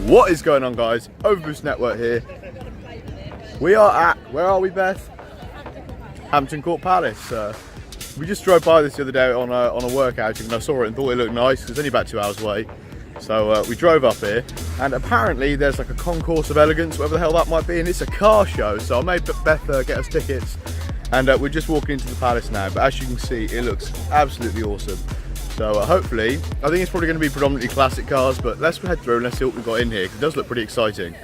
What is going on, guys? Overboost Network here. We are at, where are we, Beth? Hampton Court Palace. We just drove by this the other day on a work outing and I saw it and thought it looked nice because it's only about 2 hours away. So we drove up here and apparently there's like a Concours Of Elegance, whatever the hell that might be, and it's a car show. So I made Beth get us tickets and we're just walking into the palace now. But as you can see, it looks absolutely awesome. So hopefully, I think it's probably going to be predominantly classic cars, but let's head through and let's see what we've got in here, because it does look pretty exciting.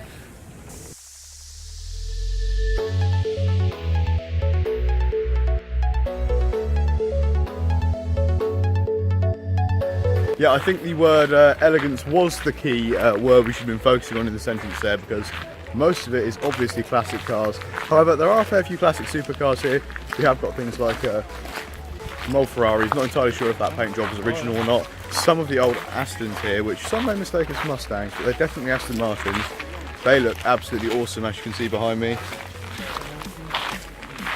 Yeah, I think the word elegance was the key word we should have been focusing on in the sentence there, because most of it is obviously classic cars. However, there are a fair few classic supercars here. We have got things like Laferraris, not entirely sure if that paint job was original or not. Some of the old Astons here, which some may mistake as Mustangs, but they're definitely Aston Martins. They look absolutely awesome, as you can see behind me.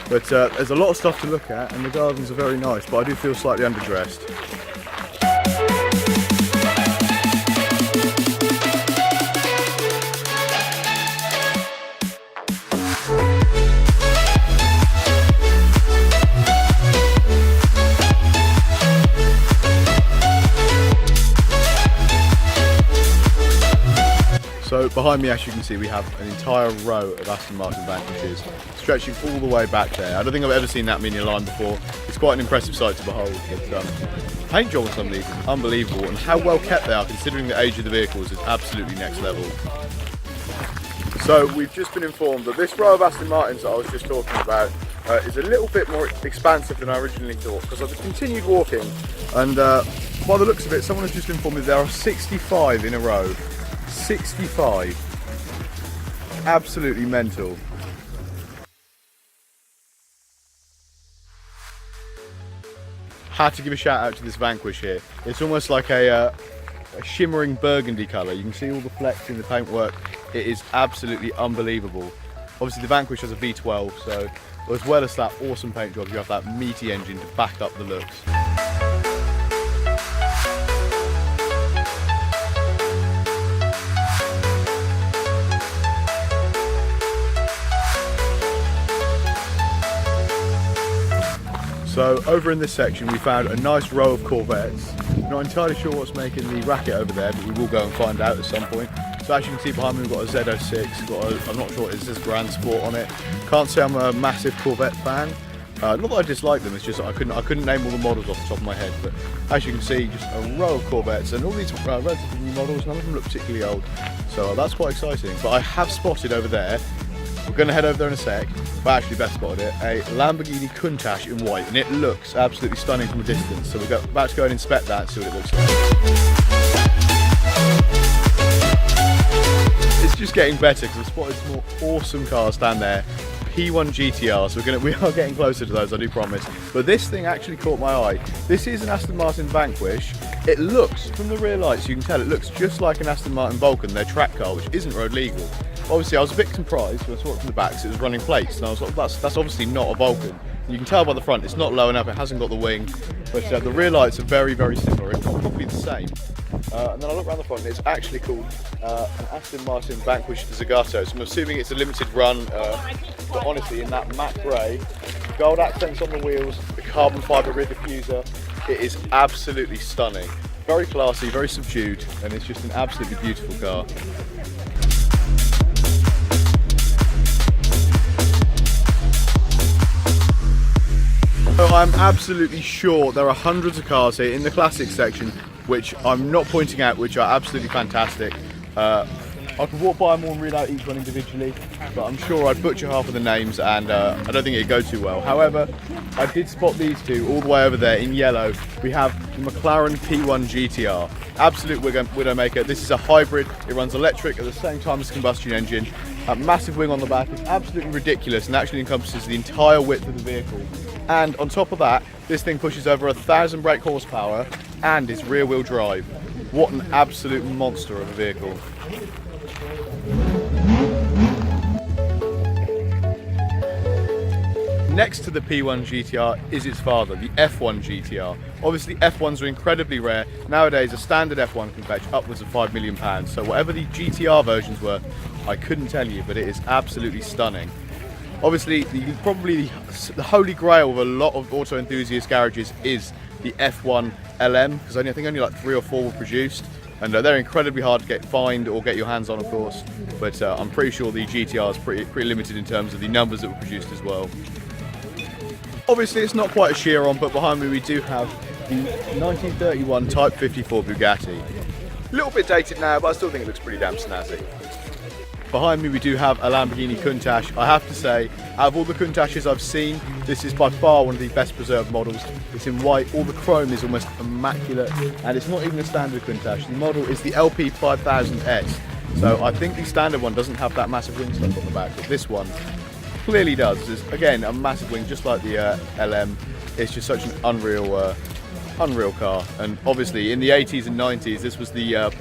But there's a lot of stuff to look at, and the gardens are very nice, but I do feel slightly underdressed. So behind me, as you can see, we have an entire row of Aston Martin Vanquishes stretching all the way back there. I don't think I've ever seen that many in a line before. It's quite an impressive sight to behold. But paint job on some of these is unbelievable, and how well kept they are considering the age of the vehicles is absolutely next level. So we've just been informed that this row of Aston Martins that I was just talking about is a little bit more expansive than I originally thought, because I've continued walking and by the looks of it, someone has just informed me there are 65 in a row. 65. Absolutely mental. Had to give a shout out to this Vanquish here. It's almost like a shimmering burgundy colour. You can see all the flecks in the paintwork. It is absolutely unbelievable. Obviously the Vanquish has a V12, so as well as that awesome paint job, you have that meaty engine to back up the looks. So over in this section we found a nice row of Corvettes. Not entirely sure what's making the racket over there, but we will go and find out at some point. So as you can see behind me, we've got a Z06, I'm not sure what it is, Grand Sport on it. Can't say I'm a massive Corvette fan. Not that I dislike them, it's just I couldn't name all the models off the top of my head. But as you can see, just a row of Corvettes, and all these relatively new models, none of them look particularly old. So that's quite exciting. But I have spotted over there, we're going to head over there in a sec, but actually Beth spotted it, a Lamborghini Countach in white, and it looks absolutely stunning from a distance. So we're about to go and inspect that and see what it looks like. It's just getting better because I've spotted some more awesome cars down there. P1 GTR, so we are getting closer to those, I do promise. But this thing actually caught my eye. This is an Aston Martin Vanquish. It looks, from the rear lights, you can tell it looks just like an Aston Martin Vulcan, their track car, which isn't road legal. Obviously I was a bit surprised when I saw it from the back, because it was running plates, and I was like, that's obviously not a Vulcan. You can tell by the front, it's not low enough, it hasn't got the wing, but the rear lights are very, very similar, if not probably the same. And then I look around the front and it's actually called an Aston Martin Vanquish Zagato, so I'm assuming it's a limited run, but honestly in that matte grey, gold accents on the wheels, the carbon fibre rear diffuser, it is absolutely stunning. Very classy, very subdued, and it's just an absolutely beautiful car. So I'm absolutely sure there are hundreds of cars here in the classic section which I'm not pointing out, which are absolutely fantastic. I could walk by them all and read out each one individually, but I'm sure I'd butcher half of the names and I don't think it'd go too well. However, I did spot these two all the way over there in yellow. We have the McLaren P1 GTR. Absolute Widowmaker. This is a hybrid. It runs electric at the same time as a combustion engine. A massive wing on the back. It's absolutely ridiculous and actually encompasses the entire width of the vehicle. And on top of that, this thing pushes over 1,000 brake horsepower and is rear wheel drive. What an absolute monster of a vehicle. Next to the P1 GTR is its father, the F1 GTR. Obviously F1s are incredibly rare. Nowadays a standard F1 can fetch upwards of £5 million, so whatever the GTR versions were, I couldn't tell you, but it is absolutely stunning. Obviously, probably the holy grail of a lot of auto enthusiast garages is the F1 LM, because I think only like 3 or 4 were produced, and they're incredibly hard to find or get your hands on, of course. But I'm pretty sure the GTR is pretty limited in terms of the numbers that were produced as well. Obviously, it's not quite a Chiron, but behind me we do have the 1931 Type 54 Bugatti. A little bit dated now, but I still think it looks pretty damn snazzy. Behind me we do have a Lamborghini Countach. I have to say, out of all the Countaches I've seen, this is by far one of the best preserved models. It's in white, all the chrome is almost immaculate, and it's not even a standard Countach. The model is the LP 5000S, so I think the standard one doesn't have that massive wing stuff on the back, but this one clearly does. There's, again, a massive wing, just like the LM. It's just such an unreal car, and obviously in the 80s and 90s this was the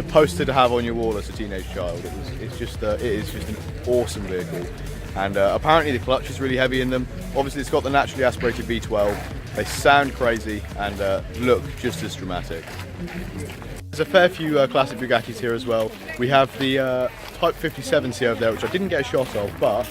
poster to have on your wall as a teenage child. It is just an awesome vehicle, and apparently the clutch is really heavy in them. Obviously it's got the naturally aspirated V12. They sound crazy and look just as dramatic. There's a fair few classic Bugattis here as well. We have the Type 57C over there, which I didn't get a shot of, but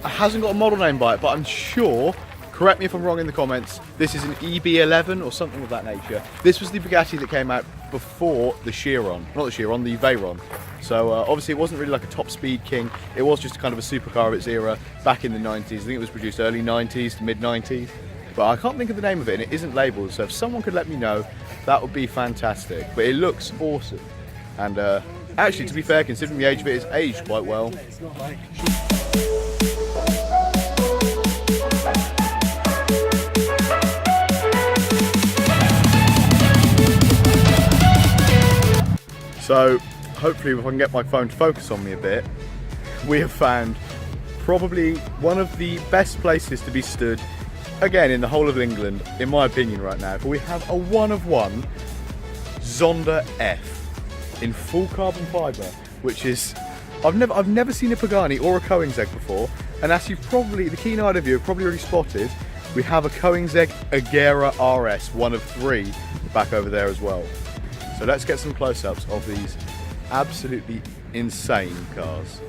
it hasn't got a model name by it, but I'm sure, correct me if I'm wrong in the comments, this is an EB11 or something of that nature. This was the Bugatti that came out before the Chiron, not the Chiron, the Veyron. So obviously it wasn't really like a top speed king, it was just kind of a supercar of its era back in the 90s. I think it was produced early 90s to mid 90s, but I can't think of the name of it and it isn't labelled, so if someone could let me know, that would be fantastic. But it looks awesome, and actually, to be fair, considering the age of it, it's aged quite well. So hopefully if I can get my phone to focus on me a bit, we have found probably one of the best places to be stood, again in the whole of England, in my opinion right now. But we have a one-of-one Zonda F in full carbon fibre, which is, I've never seen a Pagani or a Koenigsegg before, and as you've probably, the keen-eyed of you have probably already spotted, we have a Koenigsegg Agera Rs, one of 3, back over there as well. So let's get some close-ups of these absolutely insane cars.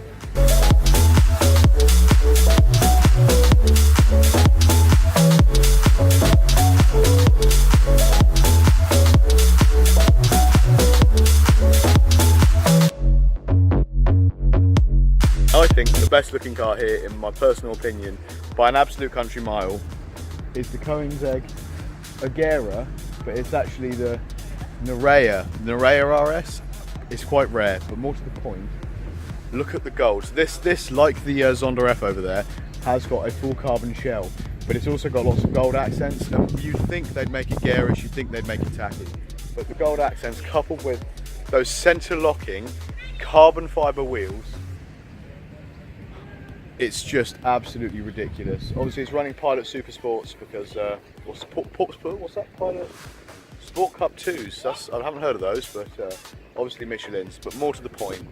I think the best looking car here, in my personal opinion, by an absolute country mile, is the Koenigsegg Agera, but it's actually the Nerea RS. It's quite rare, but more to the point, look at the gold. So this, like the Zonda F over there, has got a full carbon shell, but it's also got lots of gold accents. And you'd think they'd make it garish, you'd think they'd make it tacky, but the gold accents coupled with those center locking carbon fiber wheels, it's just absolutely ridiculous. Obviously it's running Pilot Super Sports because what's that, Pilot Sport Cup 2s. I haven't heard of those, but obviously Michelin's. But more to the point,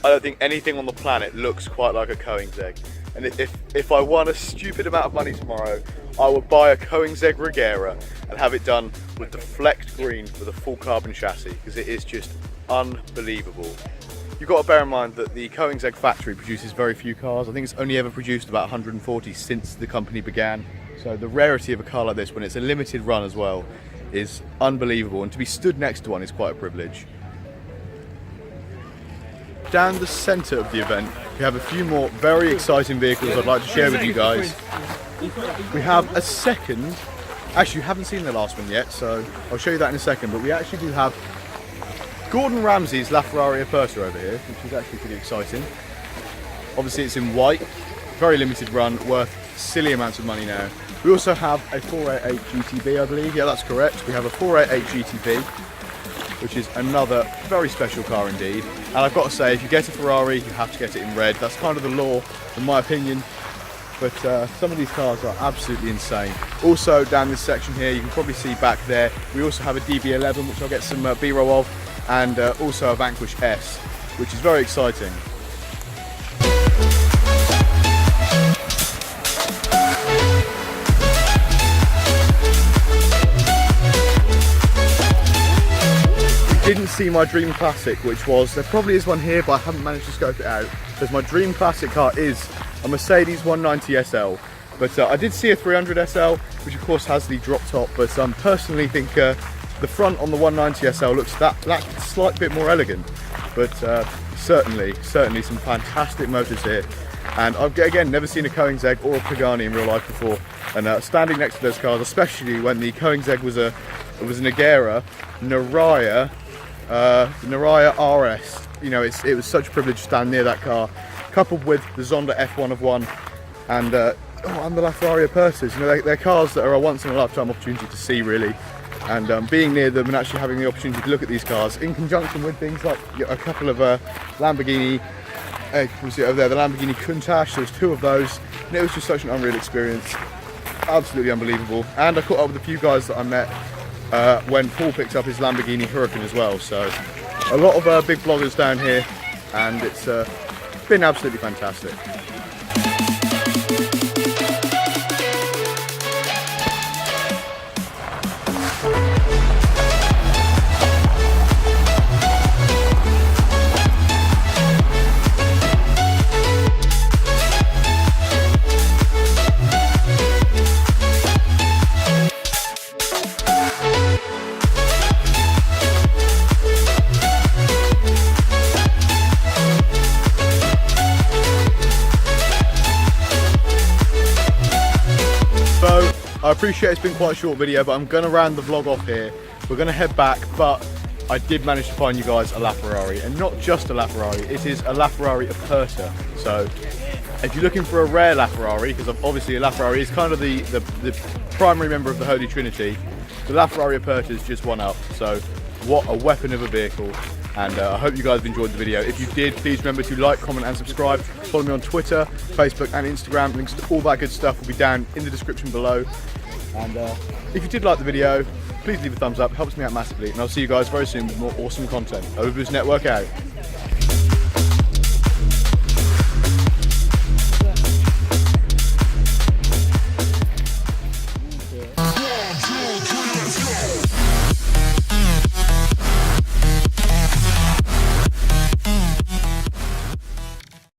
I don't think anything on the planet looks quite like a Koenigsegg. And if I won a stupid amount of money tomorrow, I would buy a Koenigsegg Agera and have it done with the flecked green with a full carbon chassis, because it is just unbelievable. You've got to bear in mind that the Koenigsegg factory produces very few cars. I think it's only ever produced about 140 since the company began. So the rarity of a car like this, when it's a limited run as well, is unbelievable, and to be stood next to one is quite a privilege. Down the centre of the event, we have a few more very exciting vehicles I'd like to share with you guys. We have a second, actually you haven't seen the last one yet, so I'll show you that in a second, but we actually do have Gordon Ramsay's Laferraris Aperta over here, which is actually pretty exciting. Obviously it's in white, very limited run, worth silly amounts of money now. We also have a 488 GTB, I believe. Yeah, that's correct. We have a 488 GTB, which is another very special car indeed. And I've got to say, if you get a Ferrari, you have to get it in red. That's kind of the law, in my opinion. But some of these cars are absolutely insane. Also, down this section here, you can probably see back there, we also have a DB11, which I'll get some B-roll of, and also a Vanquish S, which is very exciting. see my dream classic, which was, there probably is one here, but I haven't managed to scope it out, because my dream classic car is a Mercedes 190 SL. But I did see a 300 SL, which of course has the drop top, but personally think the front on the 190 SL looks that slight bit more elegant. But certainly some fantastic motors here. And I've, again, never seen a Koenigsegg or a Pagani in real life before. And standing next to those cars, especially when the Koenigsegg was an Agera Rs. You know, it was such a privilege to stand near that car, coupled with the Zonda F1 of 1 and the Laferraris Apertas. You know, they're cars that are a once in a lifetime opportunity to see, really. And being near them and actually having the opportunity to look at these cars in conjunction with things like a couple of Lamborghini, you can see it over there, the Lamborghini Countach. There's 2 of those, and it was just such an unreal experience. Absolutely unbelievable. And I caught up with a few guys that I met when Paul picked up his Lamborghini Huracan as well. So a lot of big bloggers down here, and it's been absolutely fantastic. I appreciate it's been quite a short video, but I'm going to round the vlog off here. We're going to head back, but I did manage to find you guys a Laferrari, and not just a Laferrari, it is a Laferrari Aperta. So if you're looking for a rare Laferrari, because obviously a Laferrari is kind of the primary member of the Holy Trinity, the Laferrari Aperta is just one up. So what a weapon of a vehicle. And I hope you guys have enjoyed the video. If you did, please remember to like, comment and subscribe. Follow me on Twitter, Facebook and Instagram. Links to all that good stuff will be down in the description below. And if you did like the video, please leave a thumbs up. It helps me out massively. And I'll see you guys very soon with more awesome content. Overboost Network out.